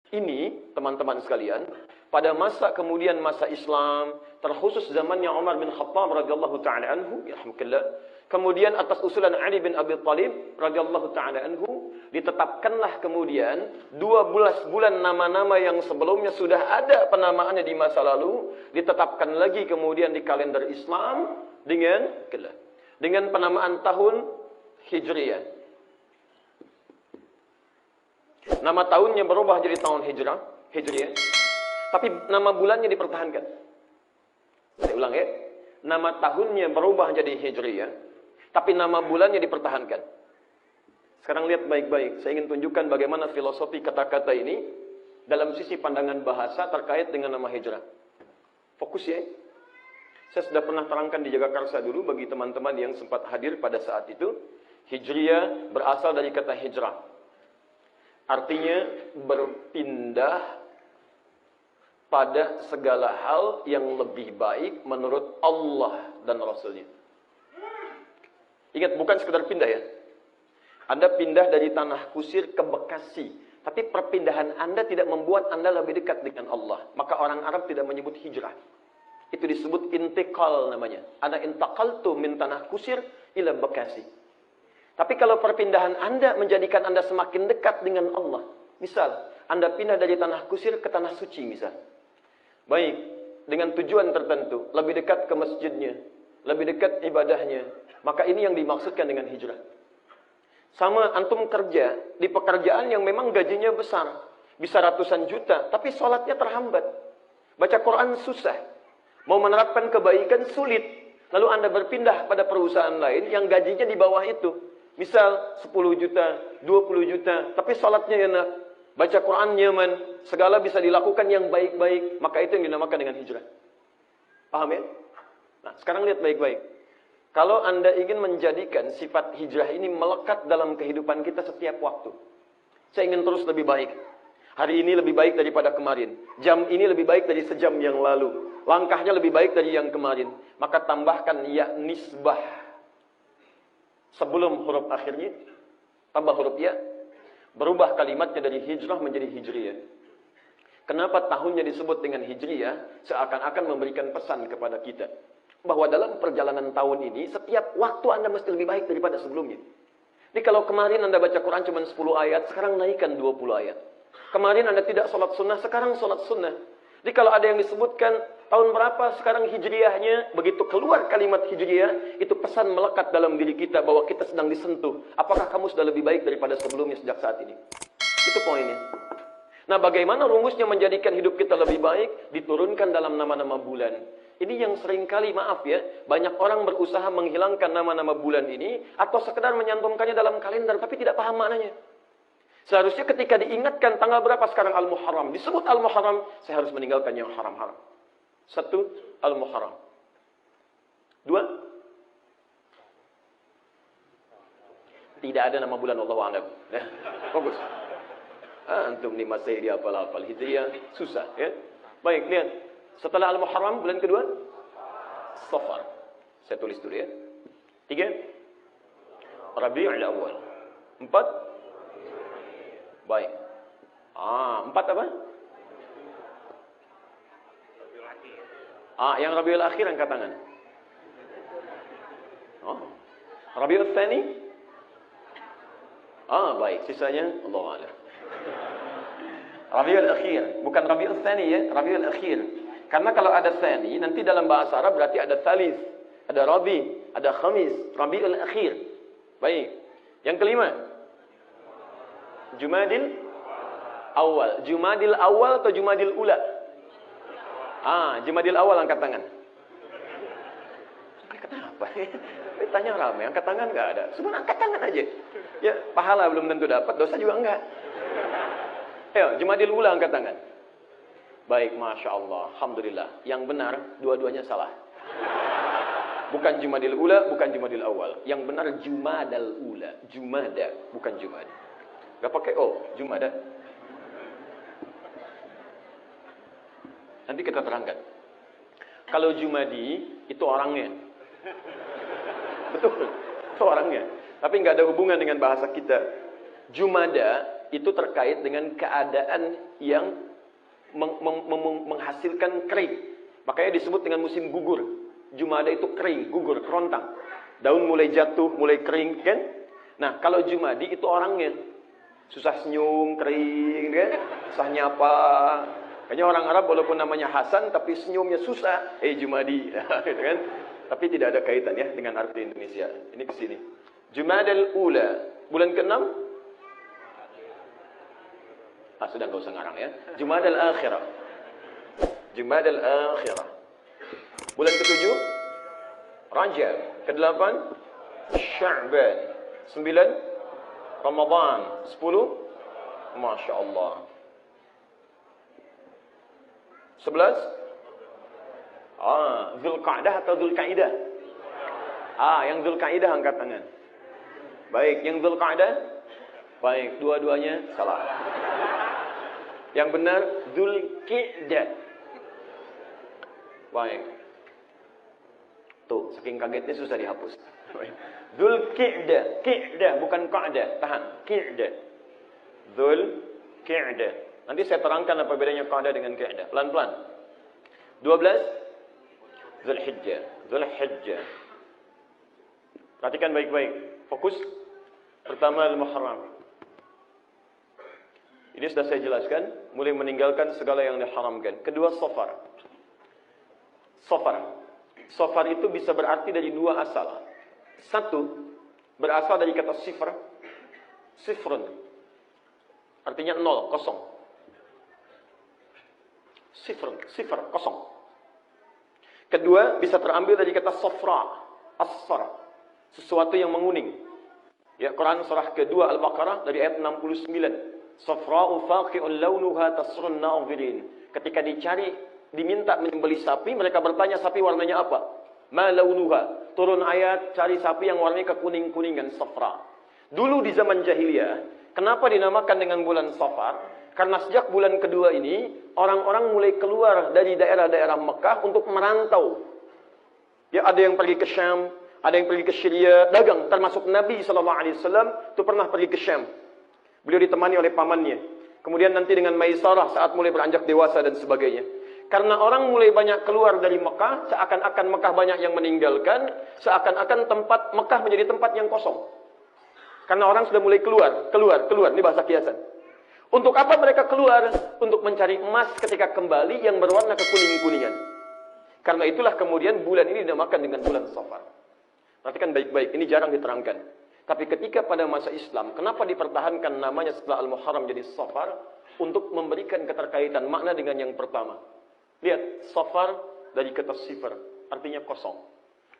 Ini, teman-teman sekalian, pada masa kemudian masa Islam, terkhusus zamannya Umar bin Khattab radhiyallahu taala anhu, yarhamukallah, kemudian atas usulan Ali bin Abi Thalib radhiyallahu taala anhu, ditetapkanlah kemudian 12 bulan nama-nama yang sebelumnya sudah ada penamaannya di masa lalu, ditetapkan lagi kemudian di kalender Islam dengan penamaan tahun Hijriyah. Nama tahunnya berubah jadi tahun Hijriyah. Tapi nama bulannya dipertahankan. Saya ulang ya. Nama tahunnya berubah jadi Hijriyah. Tapi nama bulannya dipertahankan. Sekarang lihat baik-baik. Saya ingin tunjukkan bagaimana filosofi kata-kata ini dalam sisi pandangan bahasa terkait dengan nama hijrah. Fokus ya. Saya sudah pernah terangkan di Jagakarsa dulu bagi teman-teman yang sempat hadir pada saat itu. Hijriyah berasal dari kata hijrah. Artinya berpindah pada segala hal yang lebih baik menurut Allah dan Rasulnya. Ingat, bukan sekedar pindah ya. Anda pindah dari Tanah Kusir ke Bekasi. Tapi perpindahan Anda tidak membuat Anda lebih dekat dengan Allah. Maka orang Arab tidak menyebut hijrah. Itu disebut intiqal namanya. Ana intaqaltu min Tanah Kusir ila Bekasi. Tapi kalau perpindahan Anda menjadikan Anda semakin dekat dengan Allah. Misal, Anda pindah dari Tanah Kusir ke Tanah Suci misal. Baik, dengan tujuan tertentu. Lebih dekat ke masjidnya. Lebih dekat ibadahnya. Maka ini yang dimaksudkan dengan hijrah. Sama antum kerja di pekerjaan yang memang gajinya besar. Bisa ratusan juta, tapi sholatnya terhambat. Baca Quran susah. Mau menerapkan kebaikan sulit. Lalu Anda berpindah pada perusahaan lain yang gajinya di bawah itu. Misal 10 juta, 20 juta, tapi sholatnya enak. Baca Quran nyaman, segala bisa dilakukan yang baik-baik. Maka itu yang dinamakan dengan hijrah. Paham ya? Nah, sekarang lihat baik-baik. Kalau Anda ingin menjadikan sifat hijrah ini melekat dalam kehidupan kita setiap waktu. Saya ingin terus lebih baik. Hari ini lebih baik daripada kemarin. Jam ini lebih baik dari sejam yang lalu. Langkahnya lebih baik dari yang kemarin. Maka tambahkan ya nisbah. Sebelum huruf akhirnya, tambah huruf ya, berubah kalimatnya dari hijrah menjadi hijriyah. Kenapa tahunnya disebut dengan hijriyah? Seakan-akan memberikan pesan kepada kita. Bahwa dalam perjalanan tahun ini, setiap waktu Anda mesti lebih baik daripada sebelumnya. Jadi kalau kemarin Anda baca Quran cuma 10 ayat, sekarang naikkan 20 ayat. Kemarin Anda tidak sholat sunnah, sekarang sholat sunnah. Jadi kalau ada yang disebutkan tahun berapa sekarang hijriyahnya, begitu keluar kalimat hijriyah, itu pesan melekat dalam diri kita bahwa kita sedang disentuh. Apakah kamu sudah lebih baik daripada sebelumnya sejak saat ini? Itu poinnya. Nah, bagaimana rumusnya menjadikan hidup kita lebih baik? Diturunkan dalam nama-nama bulan. Ini yang seringkali, maaf ya, banyak orang berusaha menghilangkan nama-nama bulan ini, atau sekedar menyantumkannya dalam kalender, tapi tidak paham maknanya. Seharusnya ketika diingatkan tanggal berapa sekarang Al-Muharram, disebut Al-Muharram, saya harus meninggalkan yang haram-haram. 1. Al-Muharram. 2. Tidak ada nama bulan Allahu a'lam. Ya, fokus. Antum nih masih dia hafal-hafal Hijriyah, susah ya. Baik, lihat. Setelah Al-Muharram, bulan kedua Safar. Saya tulis dulu ya. 3. Rabiul Awal. 4. Baik. 4 apa? Yang Rabiul Akhir angkat tangan. Rabiul Tsani? Baik, sisanya Allah a'lam. Rabiul Akhir, bukan Rabiul Tsani ya, Rabiul Akhir. Karena kalau ada Tsani, nanti dalam bahasa Arab berarti ada Tsalits, ada Rabi, ada Khamis, Rabiul Akhir. Baik. Yang kelima, Jumadil Awal. Jumadil Awal atau Jumadil Ula? Jumadil Awal angkat tangan. Kenapa? Tanya ramai, angkat tangan nggak ada. Cuma angkat tangan aja. Ya, pahala belum tentu dapat, dosa juga enggak. Ayo, Jumadil Ula angkat tangan. Baik, Masya Allah. Alhamdulillah. Yang benar, dua-duanya salah. Bukan Jumadil Ula, bukan Jumadil Awal. Yang benar Jumadal Ula. Jumada, bukan Jumada. Gak pakai O, Jumada. Nanti kita terangkan. Kalau Jumadi, itu orangnya. Betul, itu orangnya. Tapi nggak ada hubungan dengan bahasa kita. Jumada itu terkait dengan keadaan yang menghasilkan kering. Makanya disebut dengan musim gugur. Jumada itu kering, gugur, kerontang. Daun mulai jatuh, mulai kering, kan? Nah, kalau Jumadi itu orangnya susah senyum, kering, kan? Susah nyapa. Kayaknya orang Arab walaupun namanya Hasan, tapi senyumnya susah. Jumadi, gitu kan? Tapi tidak ada kaitan ya dengan arti Indonesia. Ini ke sini. Jumadal Ula, bulan ke-6. Sudah nggak usah ngarang ya. Jumadal Akhirah. Jumadal Akhirah. Bulan ke-7 Rajab. Ke-8 Sya'ban. 9 Ramadan. 10 Masya Allah. 11 Zulqa'dah atau Zulqa'idah? Yang Zulqa'idah angkat tangan. Baik, yang Zulqa'dah? Baik, dua-duanya salah. Yang benar Zulqi'dah. Baik. Tuh, saking kagetnya susah dihapus. Zulqi'dah, Qi'dah bukan Qa'dah. Tahan, Qi'dah. Zulqi'dah. Nanti saya terangkan apa bedanya Qa'dah dengan Qi'dah. Pelan-pelan. 12 Zulhijjah. Zulhijjah. Perhatikan baik-baik. Fokus. Pertama Al-Muharram. Ini sudah saya jelaskan. Mulai meninggalkan segala yang diharamkan. Kedua Safar. Safar. Safar itu bisa berarti dari dua asal. Satu, berasal dari kata sifr. Sifrun. Artinya 0, kosong. Sifr, kosong. Kedua, bisa terambil dari kata safra, asfar, sesuatu yang menguning. Ya, Quran surah kedua Al-Baqarah dari ayat 69. Safra'u faqi'un launuha tasrun na'udhirin. Ketika dicari, diminta menyembelih sapi, mereka bertanya sapi warnanya apa? Ma launuha. Turun ayat, cari sapi yang warnanya kekuning-kuningan, safra. Dulu di zaman jahiliyah, kenapa dinamakan dengan bulan Safar? Karena sejak bulan kedua ini, orang-orang mulai keluar dari daerah-daerah Mekah untuk merantau. Ya, ada yang pergi ke Syam, ada yang pergi ke Syria, dagang. Termasuk Nabi SAW itu pernah pergi ke Syam. Beliau ditemani oleh pamannya. Kemudian nanti dengan Maisarah saat mulai beranjak dewasa dan sebagainya. Karena orang mulai banyak keluar dari Mekah, seakan-akan Mekah banyak yang meninggalkan, seakan-akan tempat Mekah menjadi tempat yang kosong. Karena orang sudah mulai keluar. Ini bahasa kiasan. Untuk apa mereka keluar? Untuk mencari emas ketika kembali yang berwarna kekuning-kuningan. Karena itulah kemudian bulan ini dinamakan dengan bulan Safar. Perhatikan baik-baik, ini jarang diterangkan. Tapi ketika pada masa Islam, kenapa dipertahankan namanya setelah Al-Muharram jadi Safar? Untuk memberikan keterkaitan makna dengan yang pertama. Lihat, Safar dari kata sifar, artinya kosong.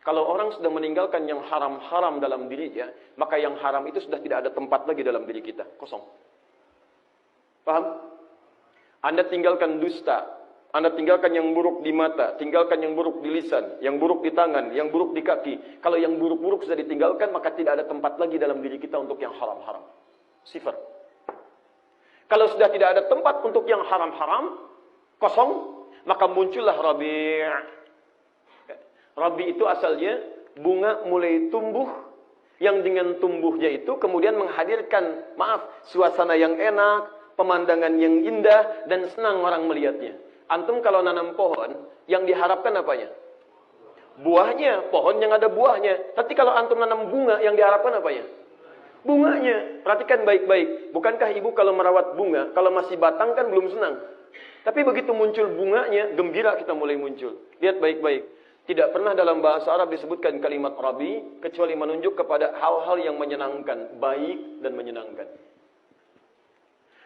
Kalau orang sudah meninggalkan yang haram-haram dalam dirinya, maka yang haram itu sudah tidak ada tempat lagi dalam diri kita, kosong. Paham? Anda tinggalkan dusta, Anda tinggalkan yang buruk di mata, tinggalkan yang buruk di lisan, yang buruk di tangan, yang buruk di kaki. Kalau yang buruk-buruk sudah ditinggalkan, maka tidak ada tempat lagi dalam diri kita untuk yang haram-haram. Sifar. Kalau sudah tidak ada tempat untuk yang haram-haram, kosong, maka muncullah Rabi'. Rabi' itu asalnya bunga mulai tumbuh, yang dengan tumbuhnya itu kemudian menghadirkan, suasana yang enak, pemandangan yang indah, dan senang orang melihatnya. Antum kalau nanam pohon, yang diharapkan apanya? Buahnya, pohon yang ada buahnya. Tapi kalau antum nanam bunga, yang diharapkan apanya? Bunganya. Perhatikan baik-baik. Bukankah ibu kalau merawat bunga, kalau masih batang kan belum senang? Tapi begitu muncul bunganya, gembira kita mulai muncul. Lihat baik-baik. Tidak pernah dalam bahasa Arab disebutkan kalimat Rabi, kecuali menunjuk kepada hal-hal yang menyenangkan, baik dan menyenangkan.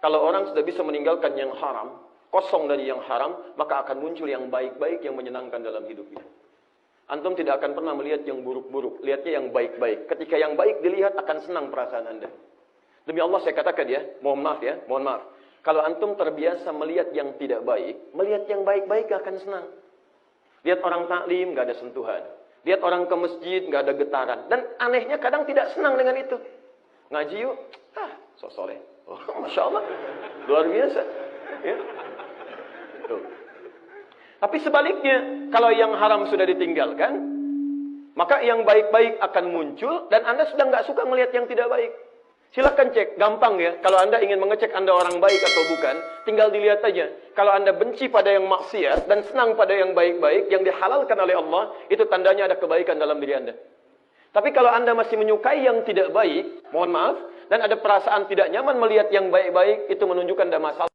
Kalau orang sudah bisa meninggalkan yang haram, kosong dari yang haram, maka akan muncul yang baik-baik yang menyenangkan dalam hidupnya. Antum tidak akan pernah melihat yang buruk-buruk, lihatnya yang baik-baik. Ketika yang baik dilihat, akan senang perasaan Anda. Demi Allah saya katakan ya, mohon maaf. Kalau antum terbiasa melihat yang tidak baik, melihat yang baik-baik akan senang. Lihat orang taklim, nggak ada sentuhan. Lihat orang ke masjid, nggak ada getaran. Dan anehnya kadang tidak senang dengan itu. Ngaji yuk, sok soleh. Oh, Masya Allah, luar biasa. Ya. Tuh. Tapi sebaliknya, kalau yang haram sudah ditinggalkan, maka yang baik-baik akan muncul, dan Anda sudah nggak suka melihat yang tidak baik. Silahkan cek, gampang ya. Kalau Anda ingin mengecek Anda orang baik atau bukan, tinggal dilihat aja. Kalau Anda benci pada yang maksiat dan senang pada yang baik-baik, yang dihalalkan oleh Allah, itu tandanya ada kebaikan dalam diri Anda. Tapi kalau Anda masih menyukai yang tidak baik, mohon maaf, dan ada perasaan tidak nyaman melihat yang baik-baik, itu menunjukkan ada masalah.